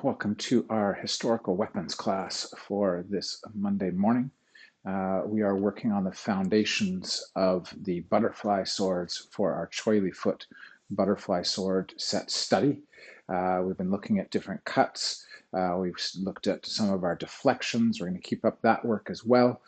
Welcome to our historical weapons class for this Monday morning. We are working on the foundations of the butterfly swords for our Choily Foot butterfly sword set study. We've been looking at different cuts. We've looked at some of our deflections. We're going to keep up that work as well.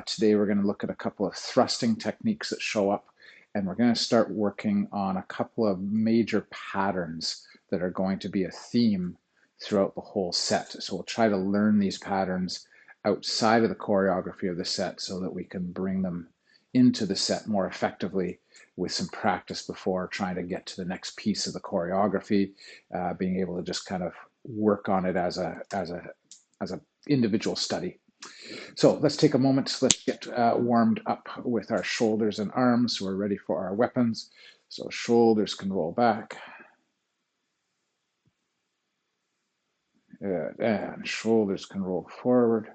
Today we're going to look at a couple of thrusting techniques that show up, and we're going to start working on a couple of major patterns that are going to be a theme throughout the whole set. So we'll try to learn these patterns outside of the choreography of the set so that we can bring them into the set more effectively with some practice before trying to get to the next piece of the choreography, being able to just kind of work on it as a individual study. So let's take a moment. Let's get warmed up with our shoulders and arms. So we're ready for our weapons. So shoulders can roll back. And shoulders can roll forward.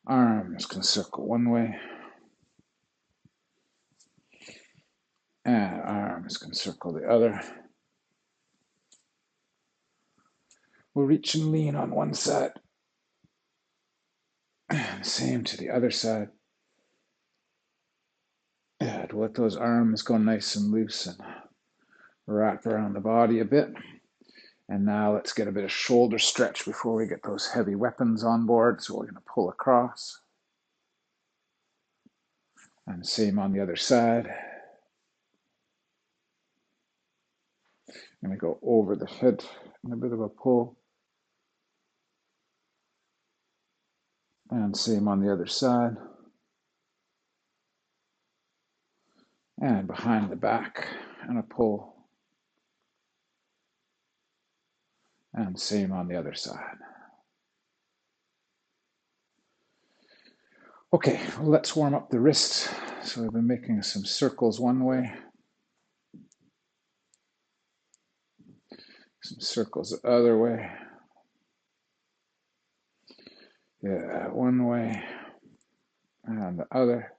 Arms can circle one way. And arms can circle the other. We'll reach and lean on one side. And same to the other side. And let those arms go nice and loose and wrap around the body a bit. And now let's get a bit of shoulder stretch before we get those heavy weapons on board. So we're going to pull across. And same on the other side. I'm going to go over the head and a bit of a pull. And same on the other side. And behind the back and a pull. And same on the other side. Okay, let's warm up the wrists. So we've been making some circles one way. Some circles the other way. Yeah, one way and the other.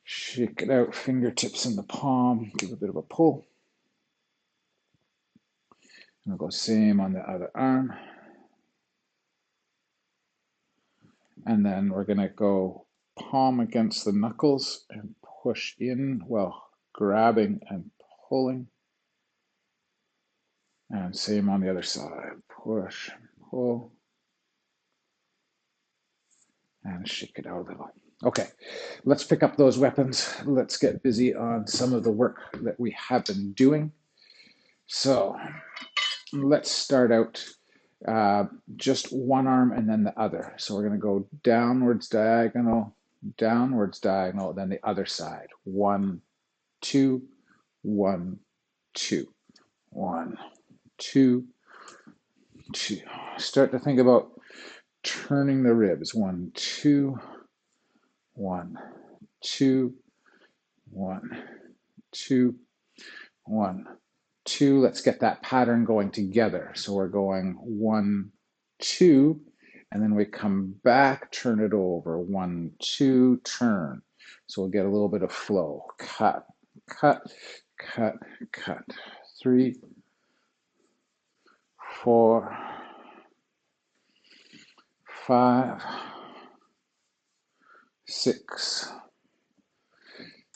Shake it out, fingertips in the palm, give a bit of a pull. And we'll go same on the other arm. And then we're going to go palm against the knuckles and push in while grabbing and pulling. And same on the other side. Push, pull, and shake it out a little. Okay, let's pick up those weapons. Let's get busy on some of the work that we have been doing. So let's start out just one arm and then the other. So we're going to go downwards diagonal, then the other side. 1, 2, 1, 2, 1, 2, 2. Start to think about turning the ribs. 1, 2, 1, 2, 1, 2, 1, 2. Let's get that pattern going together. So we're going 1, 2, and then we come back, turn it over. 1, 2, turn. So we'll get a little bit of flow. Cut, cut, cut, cut. 3, 4, 5, 6,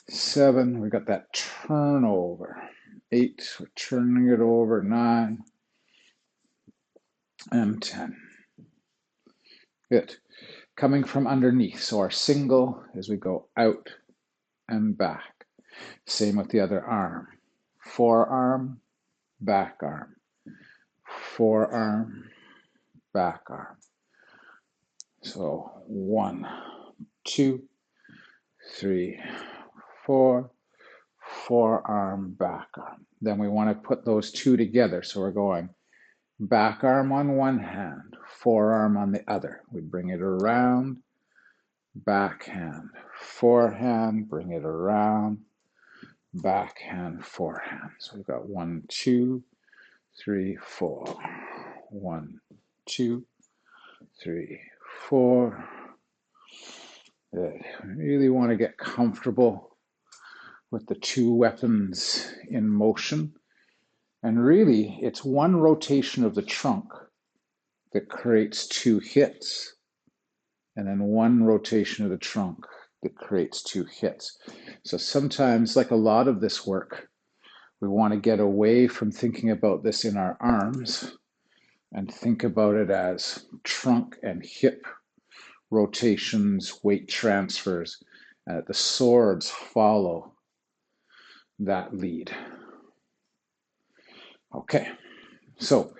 7. We got that turnover. 8, we're turning it over. 9 and 10. Good. Coming from underneath. So our single is we go out and back. Same with the other arm. Forearm, back arm. Forearm, back arm. So 1, 2, 3, 4, forearm, back arm. Then we want to put those two together. So we're going back arm on one hand, forearm on the other. We bring it around, backhand, forehand, bring it around, backhand, forehand. So we've got 1, 2, 3, 4. 1, 2, 3, 4. Good. We really want to get comfortable with the two weapons in motion. And really, it's one rotation of the trunk that creates two hits, and then one rotation of the trunk that creates two hits. So sometimes, like a lot of this work, we want to get away from thinking about this in our arms and think about it as trunk and hip rotations, weight transfers. The swords follow that lead. Okay, so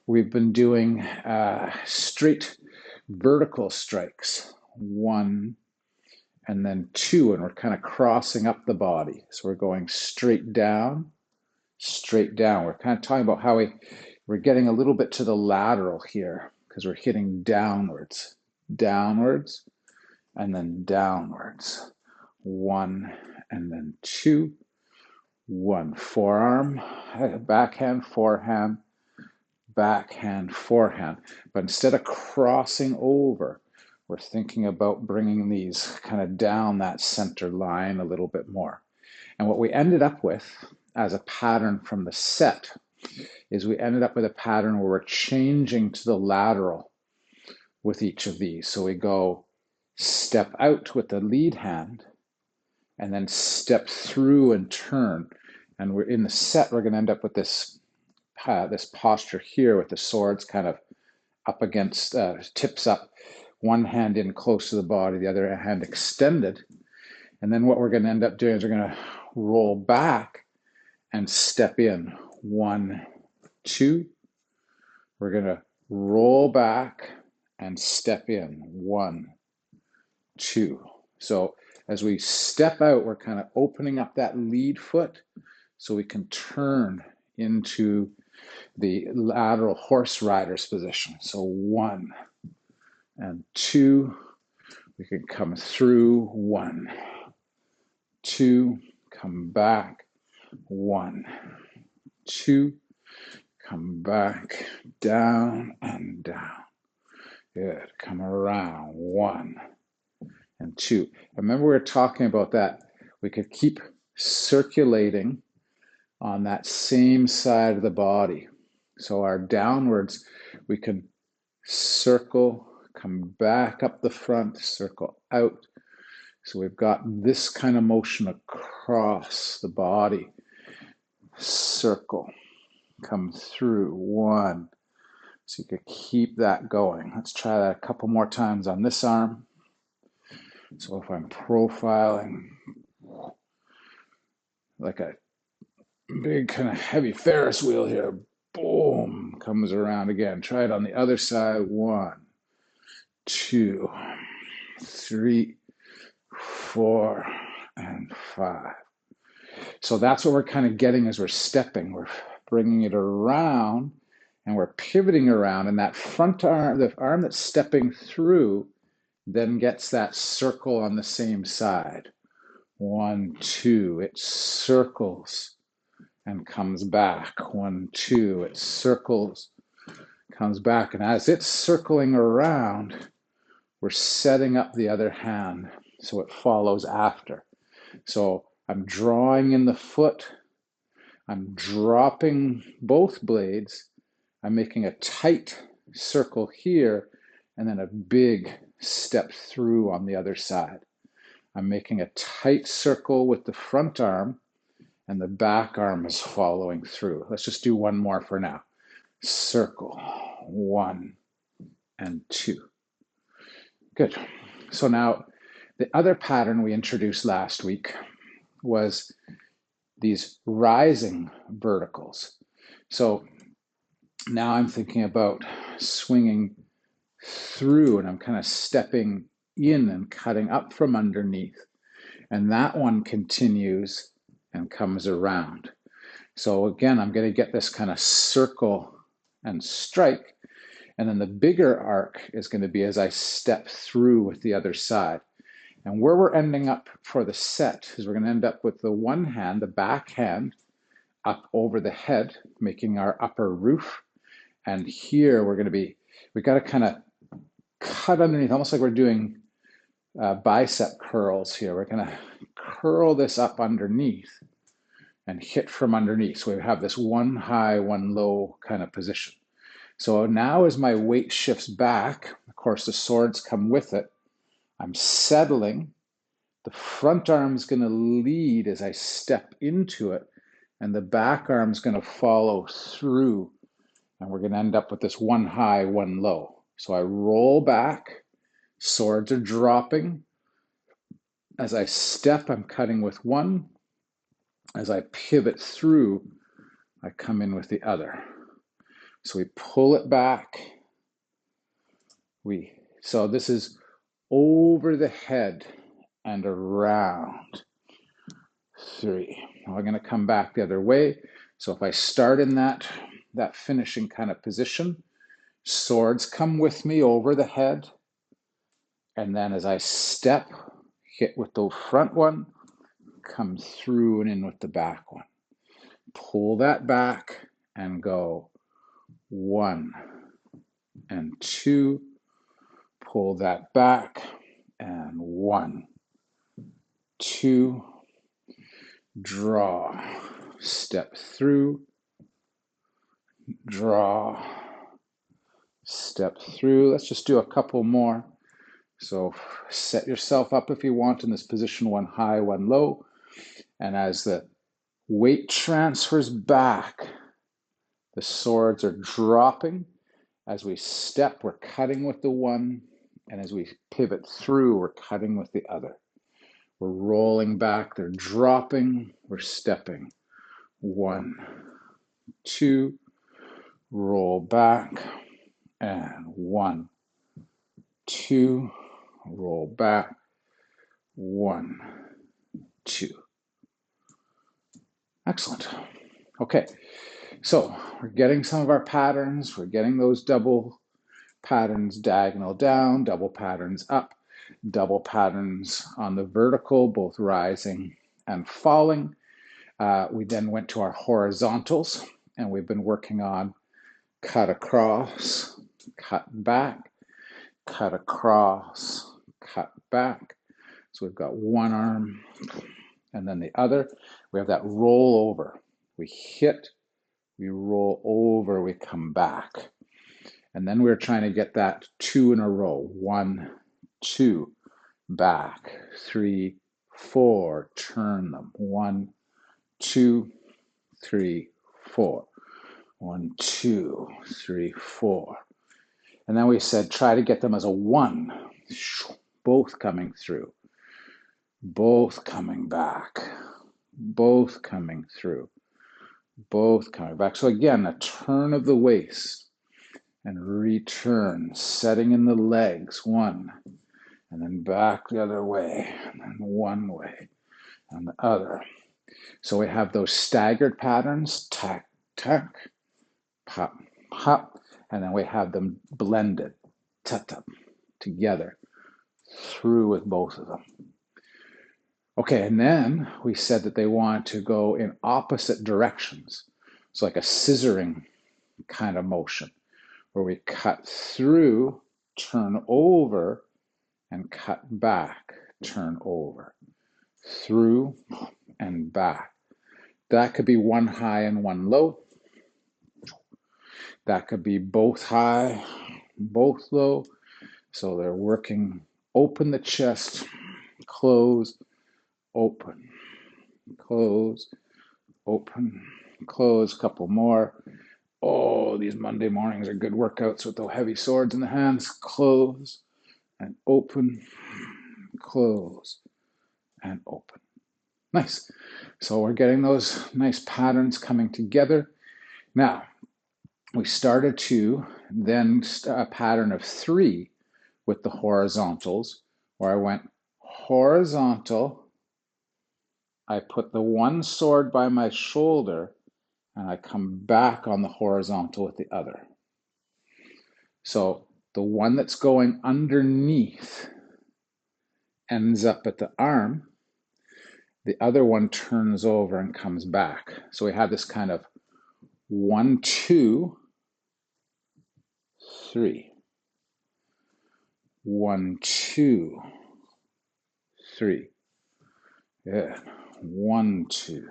we've been doing straight vertical strikes, 1 and then 2, and we're kind of crossing up the body. So we're going straight down, straight down. We're kind of talking about how we're getting a little bit to the lateral here because we're hitting downwards, downwards, and then downwards. 1 and then 2, 1. Forearm, backhand, forehand, backhand, forehand. But instead of crossing over, we're thinking about bringing these kind of down that center line a little bit more. And what we ended up with as a pattern from the set is we ended up with a pattern where we're changing to the lateral with each of these. So we go step out with the lead hand and then step through and turn. And we're in the set, we're going to end up with this posture here with the swords kind of up against, tips up, one hand in close to the body, the other hand extended. And then what we're going to end up doing is we're going to roll back and step in. 1, 2. We're going to roll back and step in. 1, 2. So as we step out, we're kind of opening up that lead foot so we can turn into the lateral horse rider's position. So 1 and 2, we can come through. 1, 2, come back. 1, 2, come back, down and down. Good, come around. 1 and 2. Remember we were talking about that. We could keep circulating on that same side of the body. So our downwards, we can circle, come back up the front, circle out. So we've got this kind of motion across the body. Circle, come through. 1. So you could keep that going. Let's try that a couple more times on this arm. So if I'm profiling like a big kind of heavy Ferris wheel here, boom, comes around again. Try it on the other side. 1, 2, 3, 4, and 5. So that's what we're kind of getting as we're stepping. We're bringing it around and we're pivoting around, and that front arm, the arm that's stepping through, then gets that circle on the same side. 1, 2, it circles and comes back. 1, 2, it circles, comes back. And as it's circling around, we're setting up the other hand so it follows after. So I'm drawing in the foot, I'm dropping both blades, I'm making a tight circle here, and then a big step through on the other side. I'm making a tight circle with the front arm, and the back arm is following through. Let's just do one more for now. Circle, 1 and 2. Good. So now the other pattern we introduced last week was these rising verticals. So now I'm thinking about swinging through, and I'm kind of stepping in and cutting up from underneath. And that one continues and comes around. So again, I'm going to get this kind of circle and strike. And then the bigger arc is going to be as I step through with the other side. And where we're ending up for the set is we're going to end up with the one hand, the back hand, up over the head, making our upper roof. And here we're going to we've got to kind of cut underneath, almost like we're doing bicep curls here. We're going to curl this up underneath and hit from underneath. So we have this one high, one low kind of position. So now as my weight shifts back, of course the swords come with it, I'm settling. The front arm's going to lead as I step into it, and the back arm's going to follow through, and we're going to end up with this one high, one low. So I roll back, swords are dropping. As I step, I'm cutting with one. As I pivot through, I come in with the other. So we pull it back. So this is over the head and around. 3. Now we're going to come back the other way. So if I start in that finishing kind of position, swords come with me over the head. And then as I step, hit with the front one, come through and in with the back one. Pull that back and go 1 and 2. Pull that back and 1, 2. Draw, step through, draw, step through. Let's just do a couple more. So set yourself up if you want in this position, one high, one low. And as the weight transfers back, the swords are dropping. As we step, we're cutting with the one. And as we pivot through, we're cutting with the other. We're rolling back, they're dropping, we're stepping. 1, 2, roll back, and 1, 2, roll back, 1, 2. Excellent. Okay, so we're getting some of our patterns. We're getting those double patterns diagonal down, double patterns up, double patterns on the vertical, both rising and falling. We then went to our horizontals, and we've been working on cut across, cut back, cut across, cut back. So we've got one arm and then the other. We have that roll over. We hit, we roll over, we come back. And then we're trying to get that 2 in a row. 1, 2, back, 3, 4, turn them. 1, 2, 3, 4. 1, 2, 3, 4. And then we said, try to get them as a 1, both coming through, both coming back, both coming through, both coming back. So again, a turn of the waist and return, setting in the legs, 1, and then back the other way, and then one way, and the other. So we have those staggered patterns, tack, tack, pop, pop, and then we have them blended, tap, together, through with both of them. Okay, and then we said that they want to go in opposite directions. So like a scissoring kind of motion, where we cut through, turn over, and cut back, turn over, through and back. That could be one high and one low. That could be both high, both low. So they're working, open the chest, close, open, close, open, close, couple more. Oh, these Monday mornings are good workouts with the heavy swords in the hands. Close and open, close and open. Nice. So we're getting those nice patterns coming together. Now, we started to then a pattern of 3 with the horizontals, where I went horizontal, I put the one sword by my shoulder, and I come back on the horizontal with the other. So the one that's going underneath ends up at the arm. The other one turns over and comes back. So we have this kind of 1, 2, 3. 1, 2, 3. Good. 1, 2,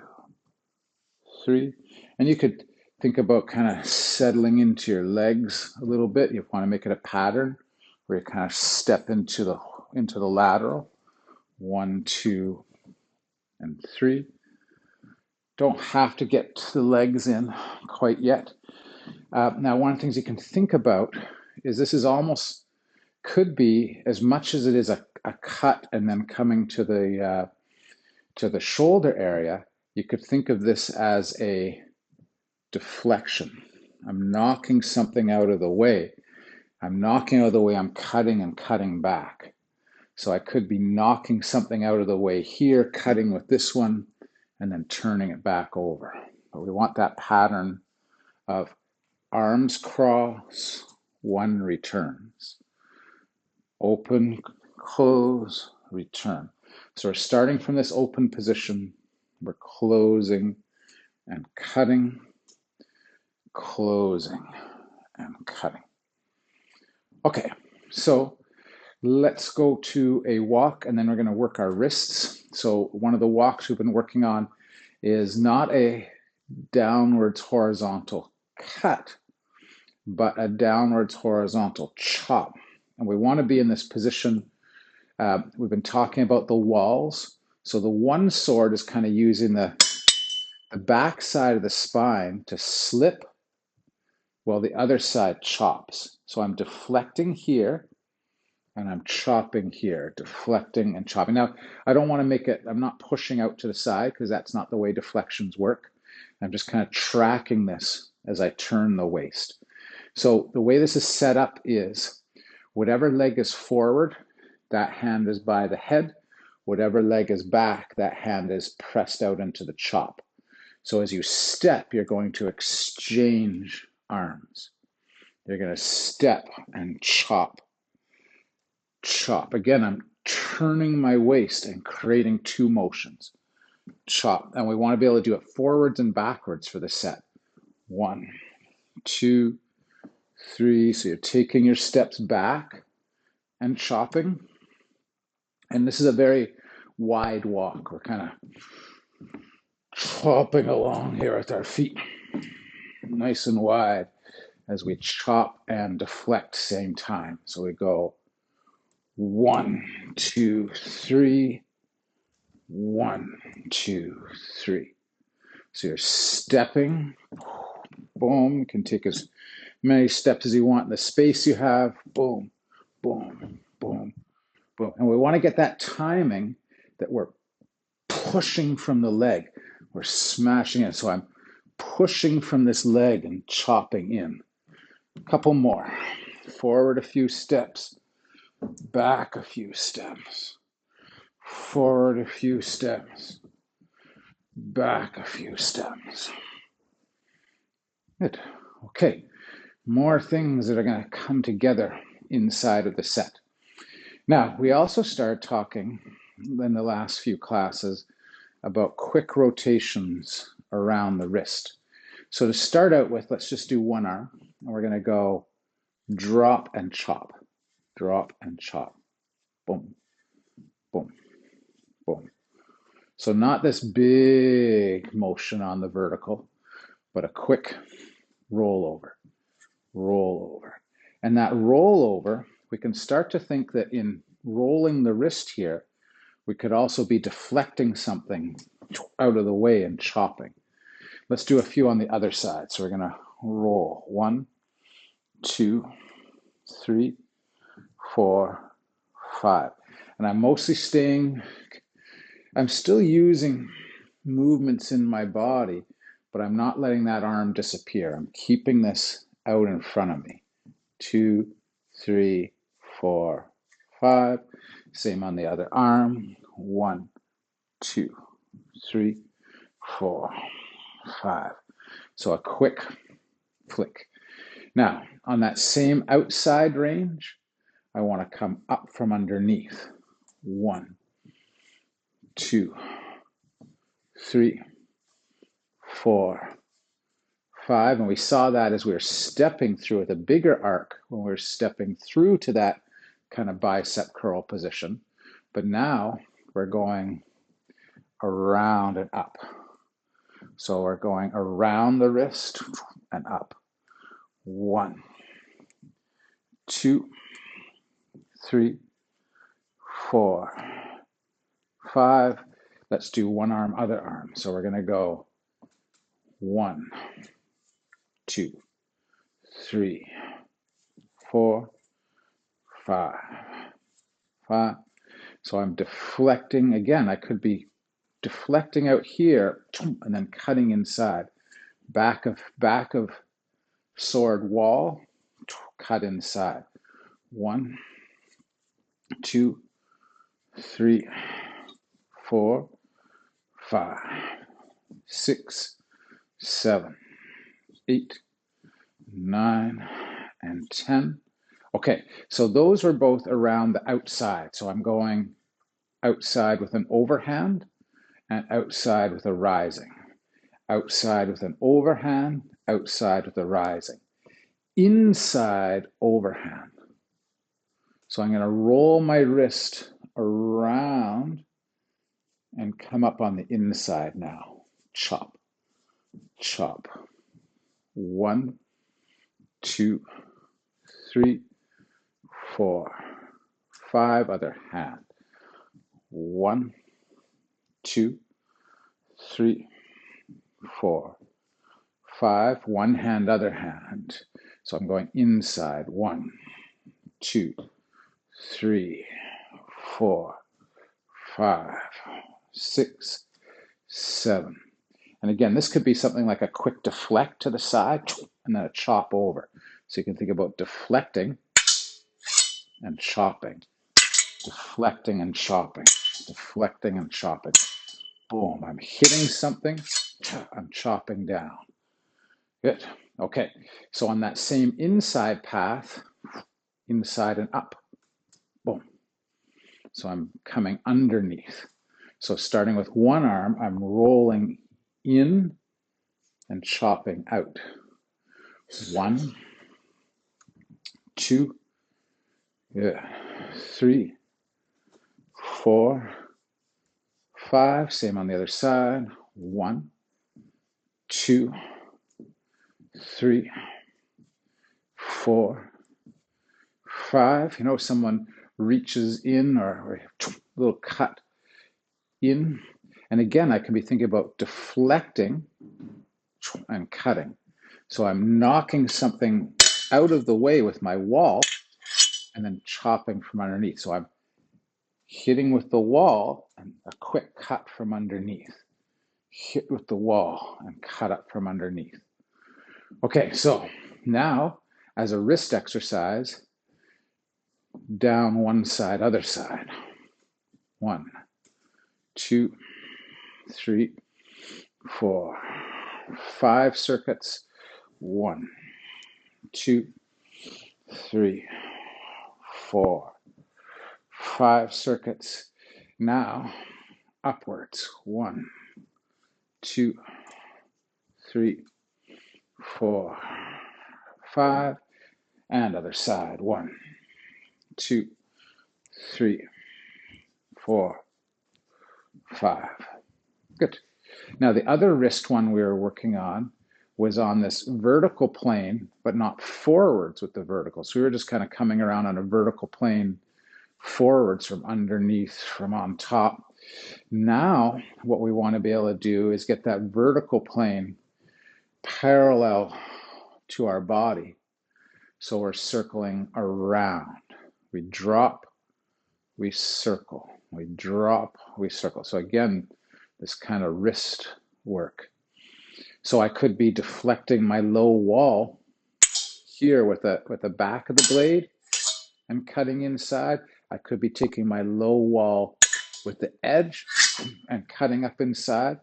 3. And you could think about kind of settling into your legs a little bit. You want to make it a pattern where you kind of step into the lateral. 1, 2, and 3. Don't have to get the legs in quite yet. Now, one of the things you can think about is this is almost, could be, as much as it is a cut and then coming to the shoulder area, you could think of this as a deflection. I'm knocking something out of the way. I'm knocking out of the way, I'm cutting and cutting back. So I could be knocking something out of the way here, cutting with this one, and then turning it back over. But we want that pattern of arms cross, 1 returns. Open, close, return. So we're starting from this open position. We're closing and cutting, closing and cutting. Okay, so let's go to a walk, and then we're going to work our wrists. So one of the walks we've been working on is not a downwards horizontal cut, but a downwards horizontal chop. And we want to be in this position. We've been talking about the walls. So the one sword is kind of using the back side of the spine to slip while the other side chops. So I'm deflecting here and I'm chopping here, deflecting and chopping. Now, I don't want to make it, I'm not pushing out to the side because that's not the way deflections work. I'm just kind of tracking this as I turn the waist. So the way this is set up is whatever leg is forward, that hand is by the head. Whatever leg is back, that hand is pressed out into the chop. So as you step, you're going to exchange arms. You're going to step and chop, chop. Again, I'm turning my waist and creating 2 motions. Chop. And we want to be able to do it forwards and backwards for the set. 1, 2, 3. So you're taking your steps back and chopping. And this is a very wide walk. We're kind of chopping along here with our feet, nice and wide, as we chop and deflect same time. So we go 1, 2, 3, 1, 2, 3. So you're stepping, boom. You can take as many steps as you want in the space you have. Boom, boom, boom, boom. And we want to get that timing that we're pushing from the leg. We're smashing it. So I'm pushing from this leg and chopping in. A couple more. Forward a few steps. Back a few steps. Forward a few steps. Back a few steps. Good. Okay. More things that are going to come together inside of the set. Now, we also started talking in the last few classes about quick rotations around the wrist. So to start out with, let's just do one arm. And we're going to go drop and chop. Drop and chop. Boom, boom, boom. So not this big motion on the vertical, but a quick rollover, rollover. And that rollover, we can start to think that in rolling the wrist here, we could also be deflecting something out of the way and chopping. Let's do a few on the other side. So we're going to roll 1, 2, 3, 4, 5. And I'm still using movements in my body, but I'm not letting that arm disappear. I'm keeping this out in front of me. 2, 3, 4, 5. Same on the other arm. 1, 2, 3, 4, 5. So a quick flick. Now, on that same outside range, I want to come up from underneath. 1, 2, 3, 4, 5. And we saw that as we were stepping through with a bigger arc when we were stepping through to that kind of bicep curl position. But now we're going around and up. So we're going around the wrist and up. 1, 2, 3, 4, 5. Let's do one arm, other arm. So we're going to go 1, 2, 3, 4, 5, 5. So I'm deflecting again. I could be deflecting out here and then cutting inside. Back of sword wall, cut inside. 1, 2, 3, 4, 5, 6, 7, 8, 9, and 10. Okay, so those were both around the outside. So I'm going outside with an overhand and outside with a rising. Outside with an overhand, outside with a rising. Inside overhand. So I'm going to roll my wrist around and come up on the inside now. Chop, chop. 1, 2, 3, 4, 5. Other hand. 1, 2, 3, 4, 5. One hand, other hand. So I'm going inside. 1, 2, 3, 4, 5, 6, 7. And again, this could be something like a quick deflect to the side and then a chop over. So you can think about deflecting and chopping, deflecting and chopping, deflecting and chopping. Boom, I'm hitting something, I'm chopping down. Good. Okay, so on that same inside path, inside and up. Boom. So I'm coming underneath. So starting with one arm, I'm rolling in and chopping out. 1, 2, 3, 4, 5. Same on the other side. 1, 2, 3, 4, 5. You know, someone reaches in or a little cut in. And again, I can be thinking about deflecting and cutting. So I'm knocking something out of the way with my wall and then chopping from underneath. So I'm hitting with the wall and a quick cut from underneath. Hit with the wall and cut up from underneath. Okay, so now as a wrist exercise, down one side, other side. 1, 2, 3, 4, 5 circuits. 1, 2, 3, 4, 5 circuits. Now upwards. 1, 2, 3, 4, 5. And other side. 1, 2, 3, 4, 5. Good. Now the other wrist one we were working on was on this vertical plane, but not forwards with the vertical. So we were just kind of coming around on a vertical plane forwards from underneath, from on top. Now what we want to be able to do is get that vertical plane parallel to our body. So we're circling around. We drop, we circle. We drop, we circle. So again, this kind of wrist work. So I could be deflecting my low wall here with the back of the blade and cutting inside. I could be taking my low wall with the edge and cutting up inside.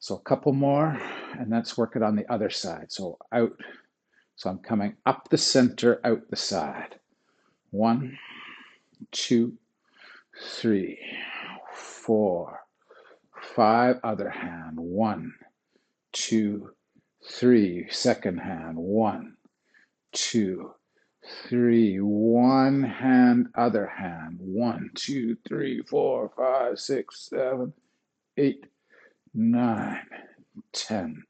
So a couple more, and let's work it on the other side. So out. So I'm coming up the center, out the side. 1, 2, 3, 4, 5. Other hand. 1, 2, 3. Second hand. 1, 2, 3. One hand, other hand. 1, 2, 3, 4, 5, 6, 7, 8, 9, 10.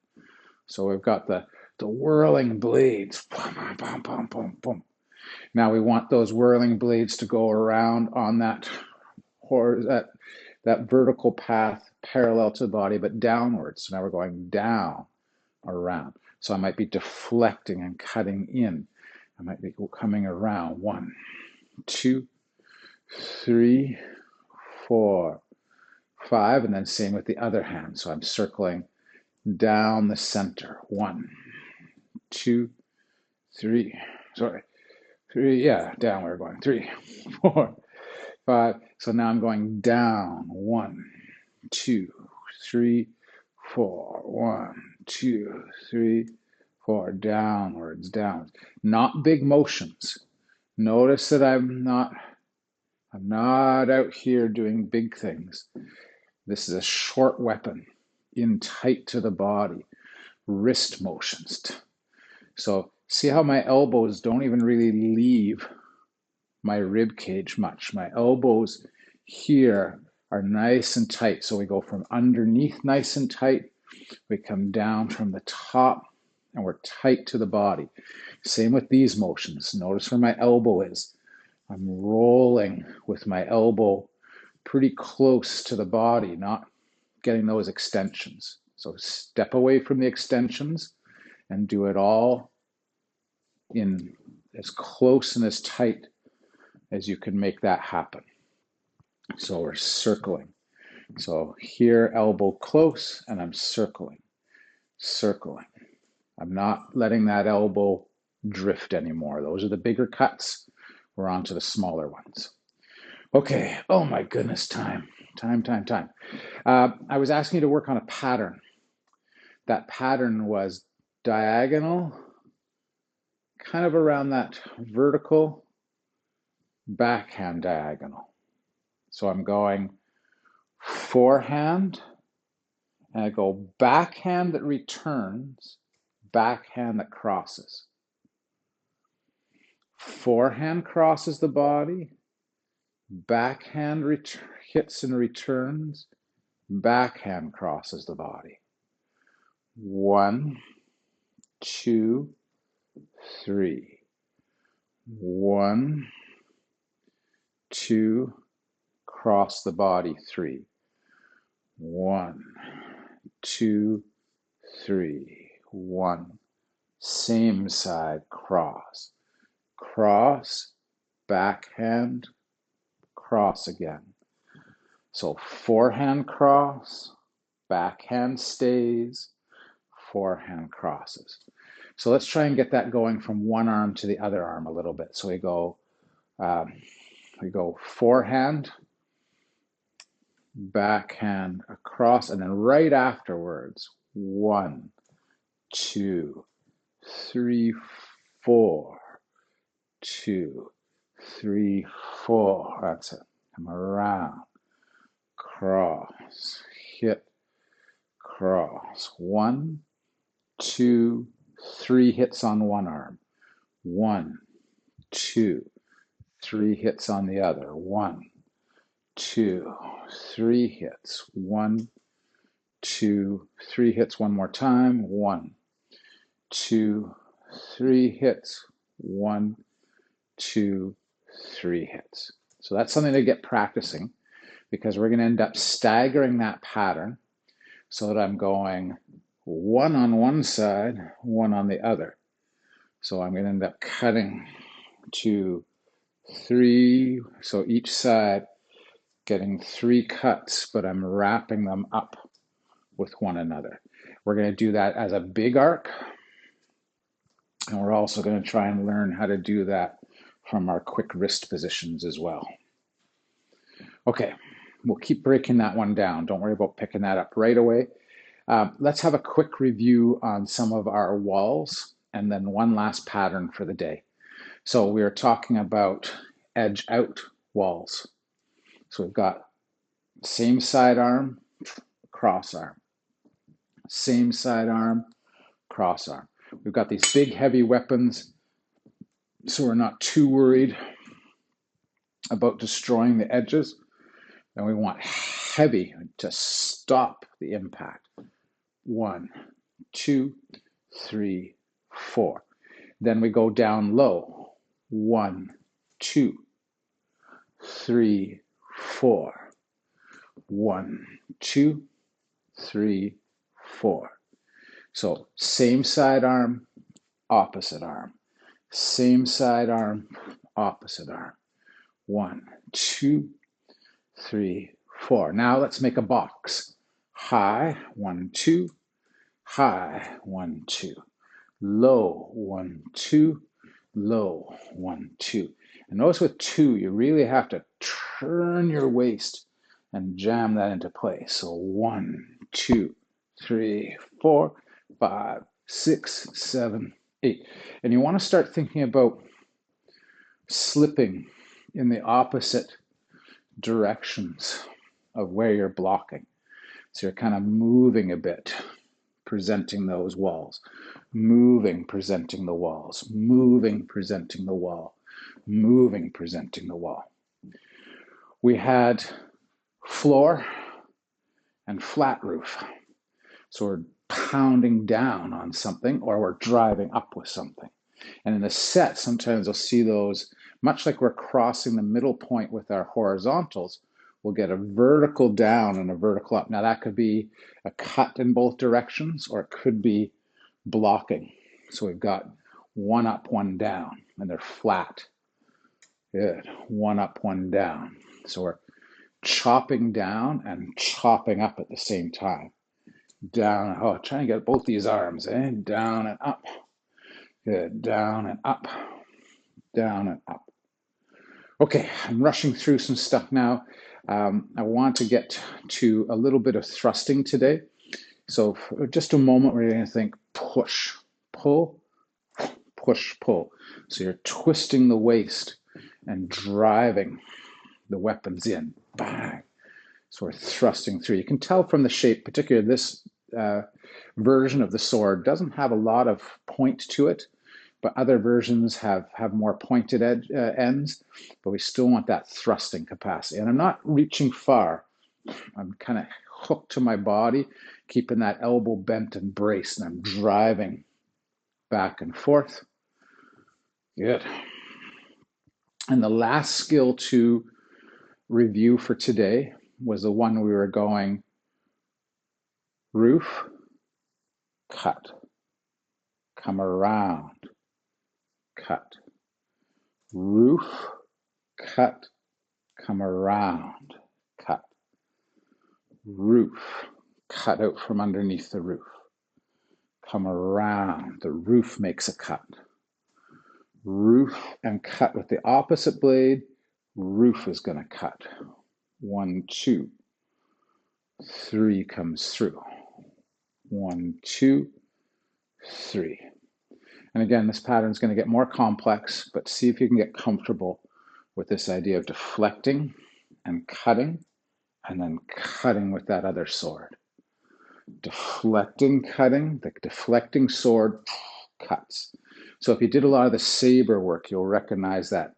So we've got the whirling blades. Boom, boom, boom, boom, boom. Now we want those whirling blades to go around on that vertical path parallel to the body, but downwards. So now we're going down, around. So I might be deflecting and cutting in. I might be coming around. 1, 2, 3, 4, 5, and then same with the other hand. So I'm circling down the center. 1, 2, 3, sorry, 3, yeah, down we're going. 3, 4, 5. So now I'm going down. 1, 2, 3, 4. 1, 2, 3, 4. Downwards, downwards. Not big motions. Notice that I'm not out here doing big things. This is a short weapon, in tight to the body, wrist motions. So see how my elbows don't even really leave my rib cage much. My elbows here are nice and tight. So we go from underneath nice and tight. We come down from the top and we're tight to the body. Same with these motions. Notice where my elbow is. I'm rolling with my elbow pretty close to the body, not getting those extensions. So step away from the extensions and do it all in as close and as tight as you can make that happen. So we're circling. So here, elbow close, and I'm circling, circling. I'm not letting that elbow drift anymore. Those are the bigger cuts. We're on to the smaller ones. Okay, oh my goodness, time. I was asking you to work on a pattern. That pattern was diagonal, kind of around that vertical, backhand diagonal. So I'm going forehand, and I go backhand that returns, backhand that crosses. Forehand crosses the body, backhand hits and returns, backhand crosses the body. 1, 2, 3. 1, 2, cross the body. 3. 1, 2, 3. 1. Same side, cross. Cross, backhand, cross again. So forehand cross, backhand stays, forehand crosses. So let's try and get that going from one arm to the other arm a little bit. So we go forehand, backhand, across, and then right afterwards, 1, 2, 3, 4, 2, 3, 4. That's it. Come around, cross, hit, cross. 1, 2, 3 hits on one arm. 1, 2, 3 hits on the other. 1, 2, 3 hits. 1, 2, 3 hits one more time. 1, 2, 3 hits. 1, 2, 3 hits. So that's something to get practicing, because we're going to end up staggering that pattern so that I'm going 1 on one side, 1 on the other. So I'm going to end up cutting 2, 3, so each side getting 3 cuts, but I'm wrapping them up with one another. We're going to do that as a big arc, and we're also going to try and learn how to do that from our quick wrist positions as well. Okay, we'll keep breaking that one down. Don't worry about picking that up right away. Let's have a quick review on some of our walls, and then one last pattern for the day. So we are talking about edge out walls. So we've got same side arm, cross arm. Same side arm, cross arm. We've got these big heavy weapons, so we're not too worried about destroying the edges. And we want heavy to stop the impact. 1, 2, 3, 4. Then we go down low. 1, 2, 3, 4. 1, 2, 3, 4. So same side arm, opposite arm. Same side arm, opposite arm. 1, 2, 3, 4. Now let's make a box. High, 1, 2. High, 1, 2. Low, 1, 2. Low, 1, 2. And notice with 2, you really have to turn your waist and jam that into place. So 1, 2, 3, 4, 5, 6, 7, 8. And you want to start thinking about slipping in the opposite directions of where you're blocking. So you're kind of moving a bit, presenting those walls. Moving, presenting the walls. Moving, presenting the wall. Moving, presenting the wall. We had floor and flat roof. So we're pounding down on something or we're driving up with something. And in the set, sometimes you'll see those, much like we're crossing the middle point with our horizontals, we'll get a vertical down and a vertical up. Now that could be a cut in both directions, or it could be blocking. So we've got one up, one down, and they're flat. Good. One up, one down. So we're chopping down and chopping up at the same time. Down, oh, trying to get both these arms, down and up. Good, down and up, down and up. Okay, I'm rushing through some stuff now. I want to get to a little bit of thrusting today. So for just a moment, we're going to think push, pull, push, pull. So you're twisting the waist and driving the weapons in. Bang. So we're thrusting through. You can tell from the shape, particularly this version of the sword doesn't have a lot of point to it, but other versions have more pointed ends, but we still want that thrusting capacity. And I'm not reaching far. I'm kind of hooked to my body, keeping that elbow bent and braced, and I'm driving back and forth. Good. And the last skill to review for today was the one we were going roof, cut, come around, cut, roof, cut, come around, cut, roof, cut out from underneath the roof, come around, the roof makes a cut, roof and cut with the opposite blade, roof is going to cut. 1, 2, 3 comes through. 1, 2, 3. And again, this pattern is going to get more complex, but see if you can get comfortable with this idea of deflecting and then cutting with that other sword. Deflecting, cutting, the deflecting sword cuts. So if you did a lot of the saber work, you'll recognize that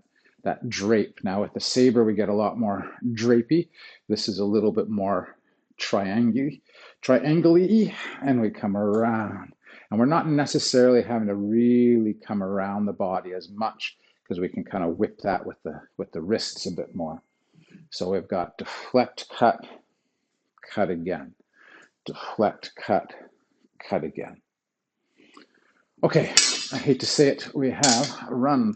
drape. Now with the saber, we get a lot more drapey. This is a little bit more triangle-y, and we come around. And we're not necessarily having to really come around the body as much because we can kind of whip that with the wrists a bit more. So we've got deflect, cut, cut again. Deflect, cut, cut again. Okay, I hate to say it, we have run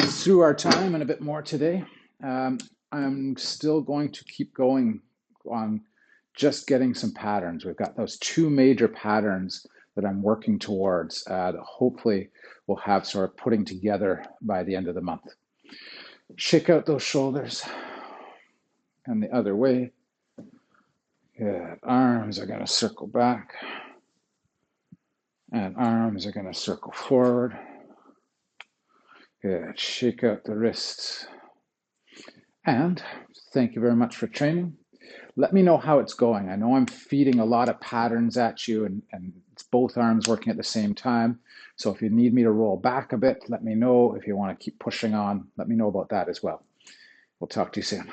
through our time and a bit more today. I'm still going to keep going on just getting some patterns. We've got those 2 major patterns that I'm working towards that hopefully we'll have sort of putting together by the end of the month. Shake out those shoulders and the other way. Good. Arms are going to circle back and arms are going to circle forward. Good. Shake out the wrists. And thank you very much for training. Let me know how it's going. I know I'm feeding a lot of patterns at you and it's both arms working at the same time. So if you need me to roll back a bit, let me know. If you want to keep pushing on, let me know about that as well. We'll talk to you soon.